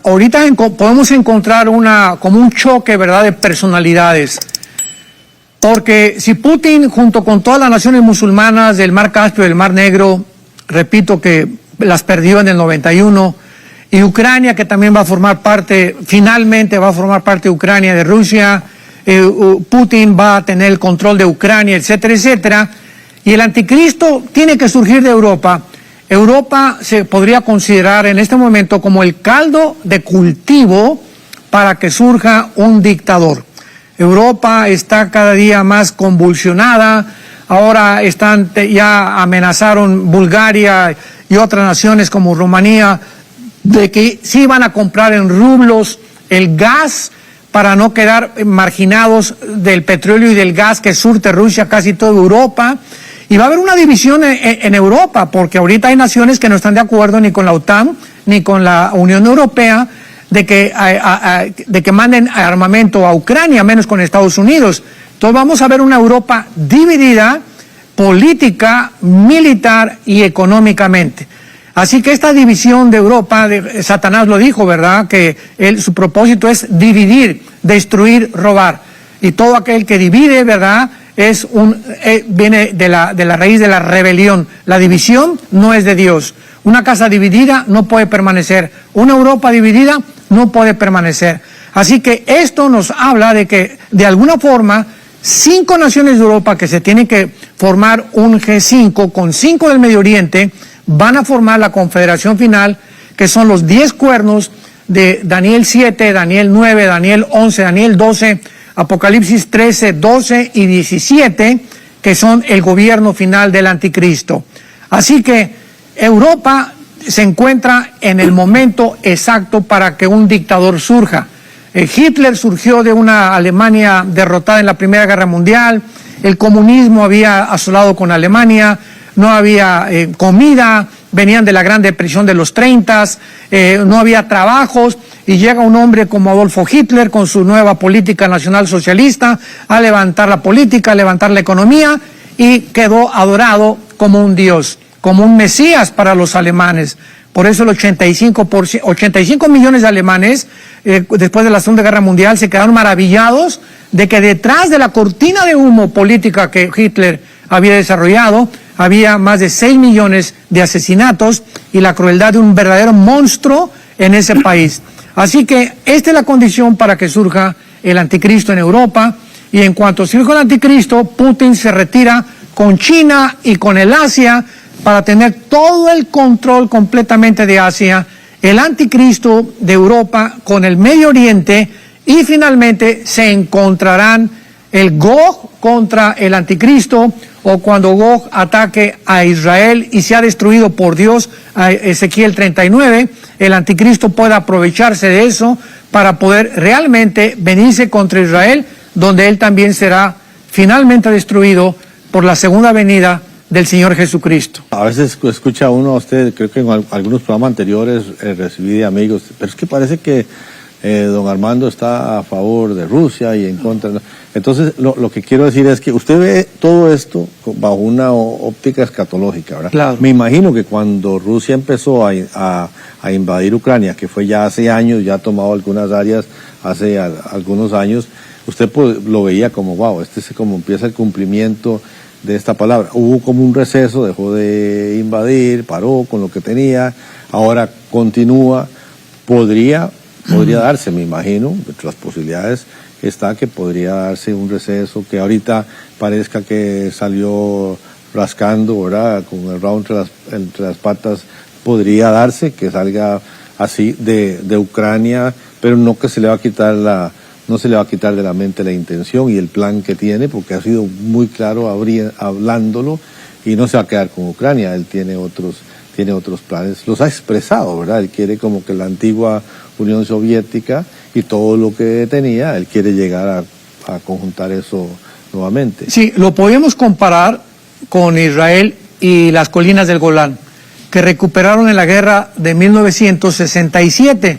Ahorita podemos encontrar como un choque, ¿verdad?, de personalidades. Porque si Putin, junto con todas las naciones musulmanas del Mar Caspio y del Mar Negro, repito que las perdió en el 91, y Ucrania, que también va a formar parte, finalmente va a formar parte de Ucrania, de Rusia, Putin va a tener el control de Ucrania, etcétera, etcétera, y el anticristo tiene que surgir de Europa. Europa se podría considerar en este momento como el caldo de cultivo para que surja un dictador. Europa está cada día más convulsionada, ahora ya amenazaron Bulgaria y otras naciones como Rumanía de que sí van a comprar en rublos el gas para no quedar marginados del petróleo y del gas que surte Rusia casi toda Europa. Y va a haber una división en Europa, porque ahorita hay naciones que no están de acuerdo ni con la OTAN ni con la Unión Europea de que manden armamento a Ucrania, menos con Estados Unidos. Entonces vamos a ver una Europa dividida política, militar y económicamente. Así que esta división de Europa, Satanás lo dijo, ¿verdad?, que su propósito es dividir, destruir, robar. Y todo aquel que divide, ¿verdad?, viene de la raíz de la rebelión. La división no es de Dios. Una casa dividida no puede permanecer. Una Europa dividida no puede permanecer. Así que esto nos habla de que, de alguna forma, 5 naciones de Europa que se tienen que formar un G5 con 5 del Medio Oriente van a formar la confederación final, que son los 10 cuernos de Daniel 7, Daniel 9, Daniel 11, Daniel 12, Apocalipsis 13, 12 y 17, que son el gobierno final del anticristo. Así que Europa se encuentra en el momento exacto para que un dictador surja. Hitler surgió de una Alemania derrotada en la Primera Guerra Mundial, el comunismo había asolado con Alemania, no había comida, venían de la Gran Depresión de los 30, no había trabajos, y llega un hombre como Adolfo Hitler con su nueva política nacional socialista a levantar la política, a levantar la economía, y quedó adorado como un dios, como un mesías para los alemanes. Por eso el 85 millones de alemanes, después de la Segunda Guerra Mundial, se quedaron maravillados de que detrás de la cortina de humo política que Hitler había desarrollado, había más de 6 millones de asesinatos y la crueldad de un verdadero monstruo en ese país. Así que esta es la condición para que surja el anticristo en Europa, y en cuanto surja el anticristo, Putin se retira con China y con el Asia para tener todo el control completamente de Asia, el anticristo de Europa con el Medio Oriente, y finalmente se encontrarán el Gog contra el anticristo, o cuando Gog ataque a Israel y sea destruido por Dios, a Ezequiel 39, el anticristo puede aprovecharse de eso para poder realmente venirse contra Israel, donde él también será finalmente destruido por la segunda venida del Señor Jesucristo. A veces escucha uno a usted, creo que en algunos programas anteriores recibí de amigos, pero es que parece que don Armando está a favor de Rusia y en contra. Entonces, lo que quiero decir es que usted ve todo esto bajo una óptica escatológica, ¿verdad? Claro. Me imagino que cuando Rusia empezó a invadir Ucrania, que fue ya hace años, ya ha tomado algunas áreas hace algunos años, usted pues, lo veía como, wow, este es como empieza el cumplimiento de esta palabra. Hubo como un receso, dejó de invadir, paró con lo que tenía, ahora continúa, podría darse, me imagino, entre las posibilidades está que podría darse un receso, que ahorita parezca que salió rascando, ¿verdad?, con el rabo entre las patas, podría darse que salga así de Ucrania, pero no que se le va a quitar no se le va a quitar de la mente la intención y el plan que tiene, porque ha sido muy claro hablándolo, y no se va a quedar con Ucrania, él tiene otros planes, los ha expresado, ¿verdad? Él quiere como que la antigua Unión Soviética y todo lo que tenía, él quiere llegar a conjuntar eso nuevamente. Sí, lo podemos comparar con Israel y las colinas del Golán, que recuperaron en la guerra de 1967,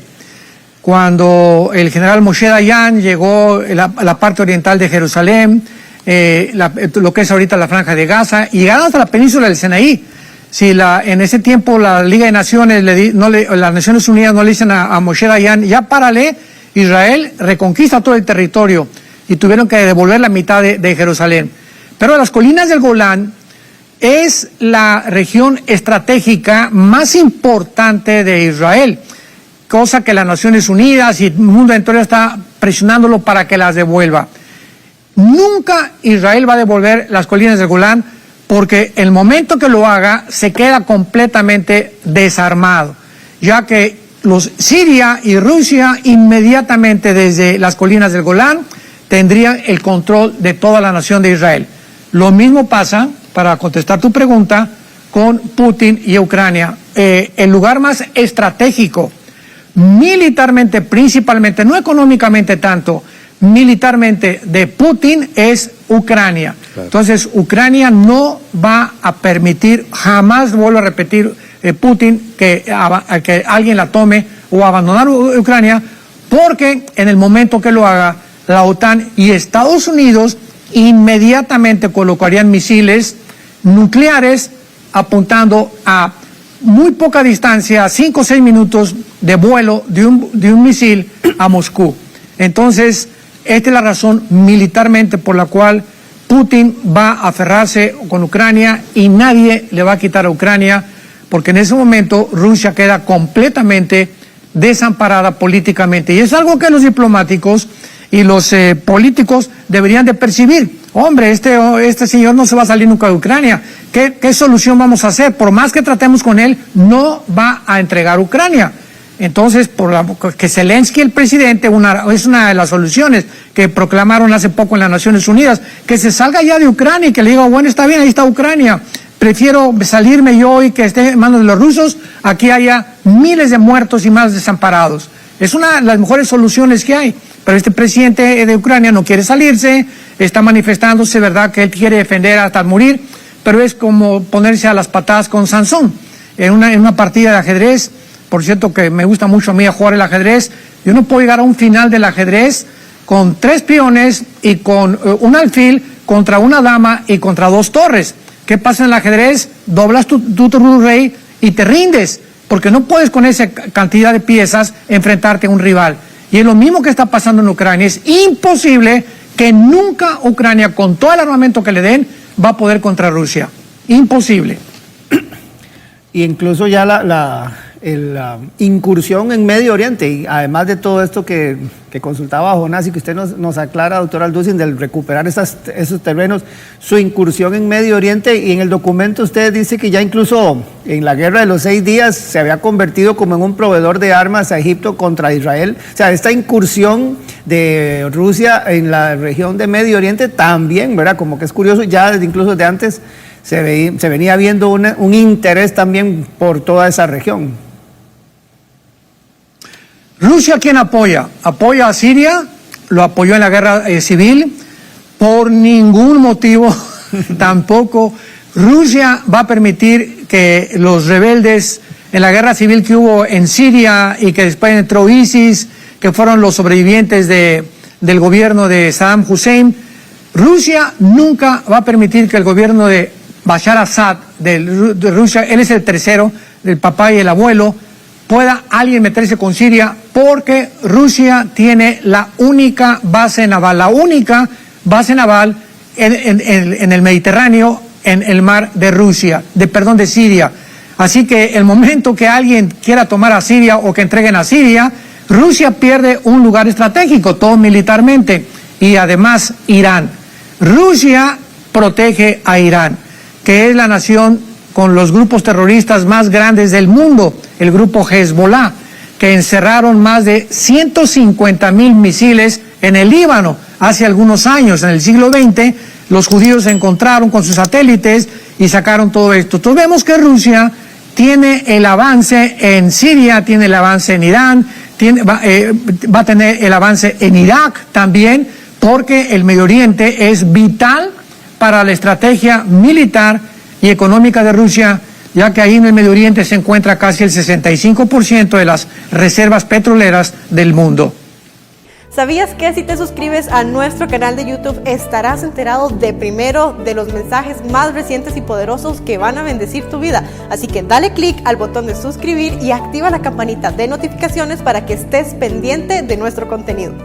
cuando el general Moshe Dayan llegó a la parte oriental de Jerusalén, lo que es ahorita la Franja de Gaza, y llegaron hasta la península del Sinaí. si en ese tiempo la Liga de Naciones, las Naciones Unidas no le dicen a Moshe Dayan, ya párale, Israel reconquista todo el territorio y tuvieron que devolver la mitad de Jerusalén. Pero las colinas del Golán es la región estratégica más importante de Israel, cosa que las Naciones Unidas y el mundo entero está presionándolo para que las devuelva. Nunca Israel va a devolver las colinas del Golán, porque el momento que lo haga se queda completamente desarmado, ya que Siria y Rusia inmediatamente desde las colinas del Golán tendrían el control de toda la nación de Israel. Lo mismo pasa, para contestar tu pregunta, con Putin y Ucrania. El lugar más estratégico, militarmente principalmente, no económicamente tanto, militarmente de Putin es Ucrania. Claro. Entonces Ucrania no va a permitir, jamás vuelvo a repetir, Putin que alguien la tome o abandonar Ucrania, porque en el momento que lo haga, la OTAN y Estados Unidos inmediatamente colocarían misiles nucleares apuntando a muy poca distancia, 5 o 6 minutos de vuelo de un misil a Moscú. Entonces, esta es la razón militarmente por la cual Putin va a aferrarse con Ucrania y nadie le va a quitar a Ucrania, porque en ese momento Rusia queda completamente desamparada políticamente. Y es algo que los diplomáticos y los políticos deberían de percibir. Hombre, este señor no se va a salir nunca de Ucrania. ¿Qué solución vamos a hacer? Por más que tratemos con él, no va a entregar Ucrania. Entonces, que Zelensky, el presidente, es una de las soluciones que proclamaron hace poco en las Naciones Unidas, que se salga ya de Ucrania y que le diga, bueno, está bien, ahí está Ucrania, prefiero salirme yo y que esté en manos de los rusos, aquí haya miles de muertos y más desamparados. Es una de las mejores soluciones que hay, pero este presidente de Ucrania no quiere salirse, está manifestándose, ¿verdad?, que él quiere defender hasta morir, pero es como ponerse a las patadas con Sansón en una partida de ajedrez. Por cierto que me gusta mucho a mí jugar el ajedrez. Yo no puedo llegar a un final del ajedrez con 3 peones y con un alfil contra una dama y contra 2 torres. ¿Qué pasa en el ajedrez? Doblas tu rey y te rindes, porque no puedes con esa cantidad de piezas enfrentarte a un rival. Y es lo mismo que está pasando en Ucrania. Es imposible que nunca Ucrania, con todo el armamento que le den, va a poder contra Rusia. Imposible. Y incluso ya la incursión en Medio Oriente, y además de todo esto que consultaba Jonás y que usted nos aclara, doctor Alducin, del recuperar esos terrenos, su incursión en Medio Oriente, y en el documento usted dice que ya incluso en la guerra de los 6 días se había convertido como en un proveedor de armas a Egipto contra Israel. O sea, esta incursión de Rusia en la región de Medio Oriente también, ¿verdad? Como que es curioso, ya incluso de antes se venía viendo un interés también por toda esa región. Rusia, ¿quién apoya? Apoya a Siria, lo apoyó en la guerra civil, por ningún motivo tampoco Rusia va a permitir que los rebeldes en la guerra civil que hubo en Siria y que después entró ISIS, que fueron los sobrevivientes del gobierno de Saddam Hussein, Rusia nunca va a permitir que el gobierno de Bashar Assad de Rusia, él es el tercero, del papá y el abuelo, pueda alguien meterse con Siria, porque Rusia tiene la única base naval en el Mediterráneo, en el mar de Siria. Así que el momento que alguien quiera tomar a Siria o que entreguen a Siria, Rusia pierde un lugar estratégico, todo militarmente, y además Irán. Rusia protege a Irán, que es la nación con los grupos terroristas más grandes del mundo, el grupo Hezbollah, que encerraron más de 150,000 misiles en el Líbano hace algunos años. En el siglo XX, los judíos se encontraron con sus satélites y sacaron todo esto. Entonces vemos que Rusia tiene el avance en Siria, tiene el avance en Irán, va a tener el avance en Irak también, porque el Medio Oriente es vital para la estrategia militar y económica de Rusia, ya que ahí en el Medio Oriente se encuentra casi el 65% de las reservas petroleras del mundo. ¿Sabías que si te suscribes a nuestro canal de YouTube estarás enterado de primero de los mensajes más recientes y poderosos que van a bendecir tu vida? Así que dale click al botón de suscribir y activa la campanita de notificaciones para que estés pendiente de nuestro contenido.